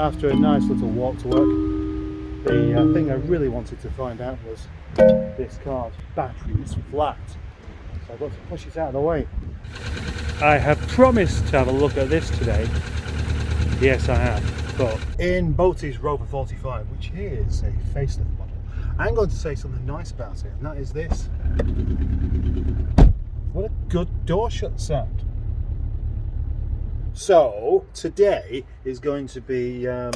after a nice little walk to work, the thing I really wanted to find out was this car's battery is flat. So I've got to push it out of the way. I have promised to have a look at this today. Yes, I have. But in Boaty's Rover 45, which is a facelift model, I'm going to say something nice about it, and that is this. What a good door shut sound. So today is going to be a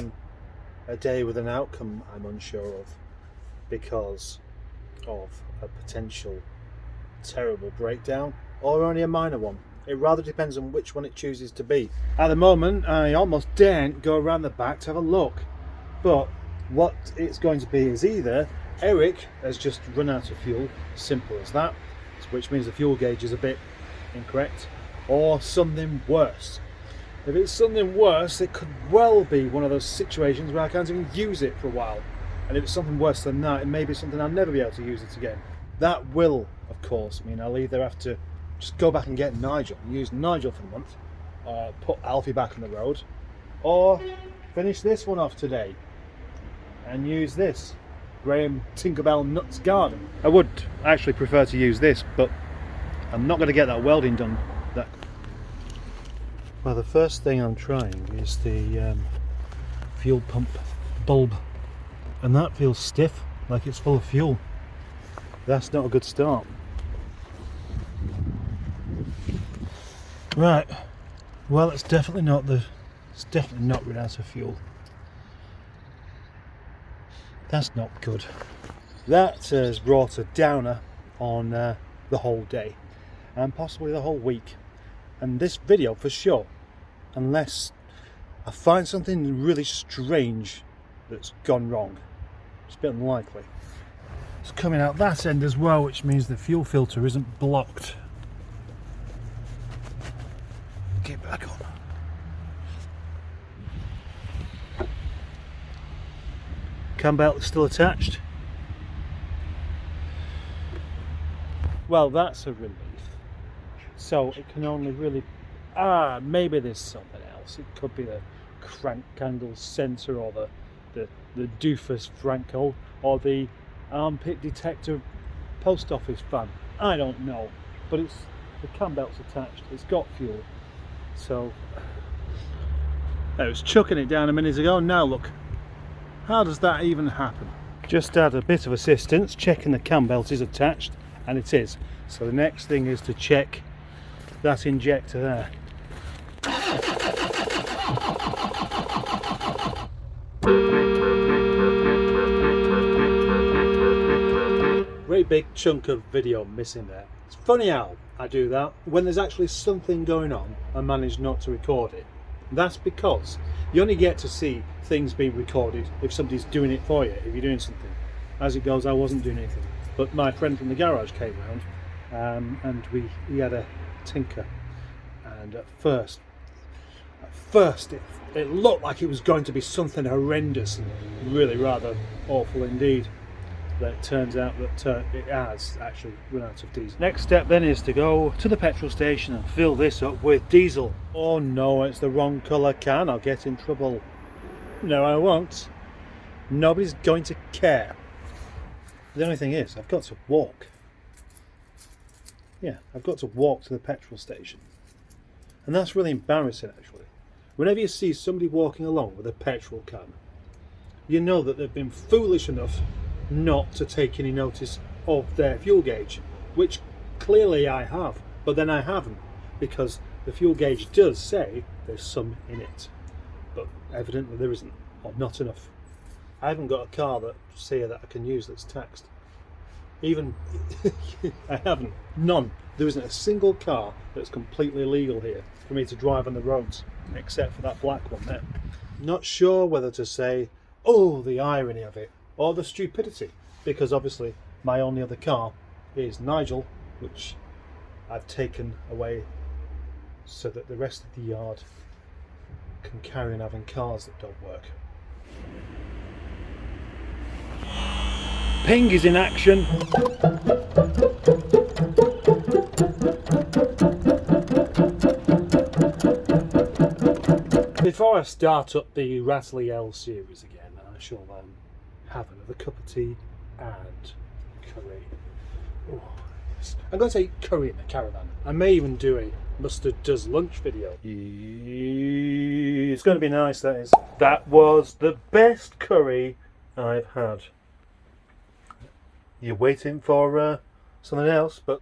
day with an outcome I'm unsure of because of a potential terrible breakdown or only a minor one. It rather depends on which one it chooses to be. At the moment I almost daren't go around the back to have a look, but what it's going to be is either Eric has just run out of fuel, simple as that, which means the fuel gauge is a bit incorrect, or something worse. If it's something worse, it could well be one of those situations where I can't even use it for a while. And if it's something worse than that, it may be something I'll never be able to use it again. That will, of course, mean I'll either have to just go back and get Nigel and use Nigel for the month, put Alfie back on the road, or finish this one off today and use this, Graham Tinkerbell Nuts Garden. I would actually prefer to use this, but I'm not going to get that welding done. Well, the first thing I'm trying is the fuel pump bulb, and that feels stiff, like it's full of fuel. That's not a good start. Right, well, it's definitely not run out of fuel. That's not good. That has brought a downer on the whole day, and possibly the whole week. And this video for sure, unless I find something really strange that's gone wrong, it's a bit unlikely. It's coming out that end as well, which means the fuel filter isn't blocked. Get back on. Cam belt is still attached. Well, that's a relief. So it can only really, maybe there's something else. It could be the crank handle sensor, or the doofus Franco, or the armpit detector post office fan. I don't know, but it's the cam belt's attached. It's got fuel. So I was chucking it down a minute ago. Now look, how does that even happen? Just had a bit of assistance checking the cam belt is attached, and it is. So the next thing is to check that injector there. Great big chunk of video missing there. It's funny how I do that when there's actually something going on and manage not to record it. That's because you only get to see things being recorded if somebody's doing it for you, if you're doing something. As it goes, I wasn't doing anything, but my friend from the garage came round and he had a tinker, and at first it looked like it was going to be something horrendous and really rather awful indeed. But it turns out that it has actually run out of diesel. Next step then is to go to the petrol station and fill this up with diesel. Oh no, it's the wrong colour can, I'll get in trouble. No, I won't. Nobody's going to care. The only thing is, I've got to walk. Yeah, I've got to walk to the petrol station. And that's really embarrassing actually. Whenever you see somebody walking along with a petrol can, you know that they've been foolish enough not to take any notice of their fuel gauge, which clearly I have, but then I haven't, because the fuel gauge does say there's some in it, but evidently there isn't, or not enough. I haven't got a car that's here that I can use that's taxed. Even I haven't. None. There isn't a single car that's completely legal here for me to drive on the roads, except for that black one there. Not sure whether to say, oh, the irony of it, or the stupidity, because obviously my only other car is Nigel, which I've taken away so that the rest of the yard can carry on having cars that don't work. Ping is in action. Before I start up the Rattly L series again, I shall have another cup of tea and curry. Oh, yes. I'm going to eat curry in the caravan. I may even do a Mustard Does Lunch video. It's going to be nice, that is. That was the best curry I've had. You're waiting for something else, but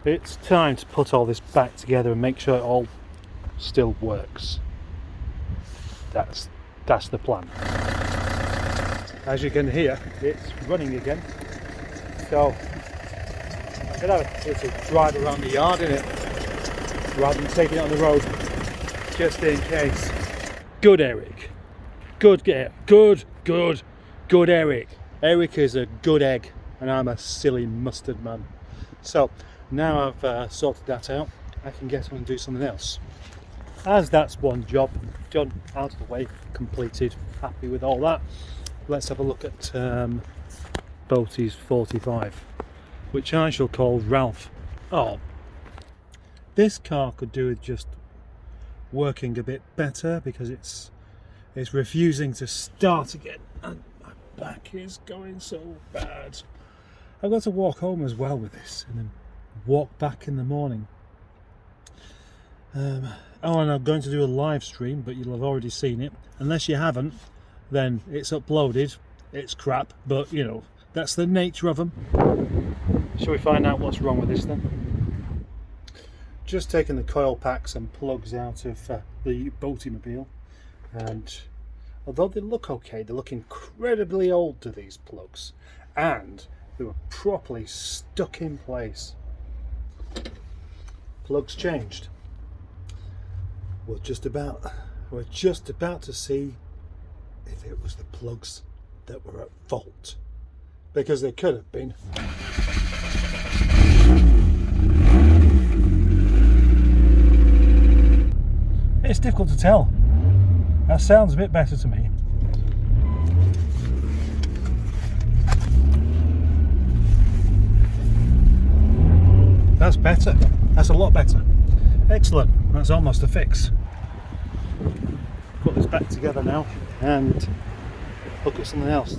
it's time to put all this back together and make sure it all still works. That's the plan. As you can hear, it's running again. So I'm gonna have a little drive around the yard in it rather than taking it on the road, just in case. Good Eric. Good Eric. Eric is a good egg and I'm a silly mustard man. So now I've sorted that out, I can get on and do something else. As that's one job done, out of the way, completed, happy with all that, let's have a look at Boaty's 45, which I shall call Ralph. Oh, this car could do with just working a bit better because it's refusing to start again and my back is going so bad. I've got to walk home as well with this and then walk back in the morning. And I'm going to do a live stream, but you'll have already seen it. Unless you haven't, then it's uploaded. It's crap, but you know, that's the nature of them. Shall we find out what's wrong with this then? Just taking the coil packs and plugs out of the Boatymobile, and although they look okay, they look incredibly old to these plugs, and they were properly stuck in place. Plugs changed. We're just about to see if it was the plugs that were at fault, because they could have been. It's difficult to tell. That sounds a bit better to me. That's better. That's a lot better. Excellent. That's almost a fix. Put this back together now and look at something else.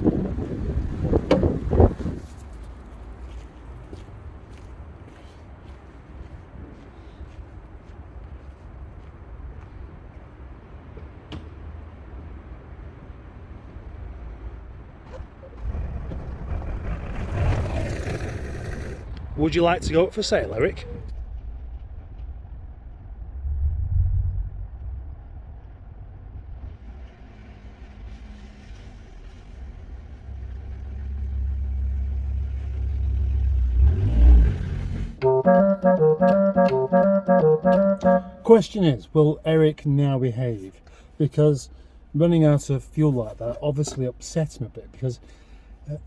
Would you like to go up for sale, Eric? Question is, will Eric now behave? Because running out of fuel like that obviously upset him a bit, because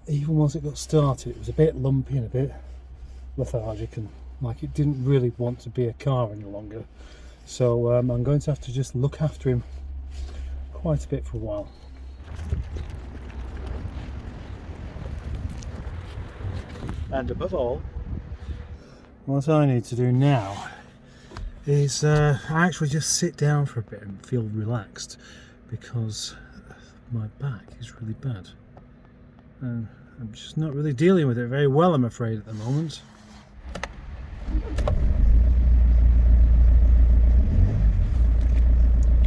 even once it got started it was a bit lumpy and a bit lethargic and like it didn't really want to be a car any longer. So I'm going to have to just look after him quite a bit for a while. And above all, what I need to do now is actually just sit down for a bit and feel relaxed, because my back is really bad and I'm just not really dealing with it very well, I'm afraid, at the moment.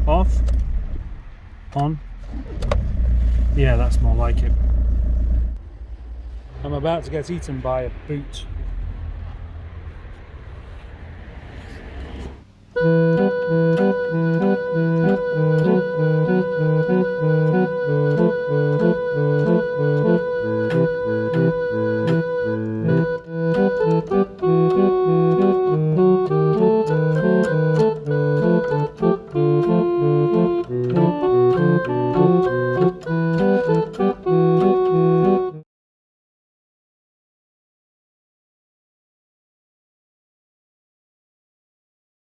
Off, on, yeah, that's more like it. I'm about to get eaten by a boot.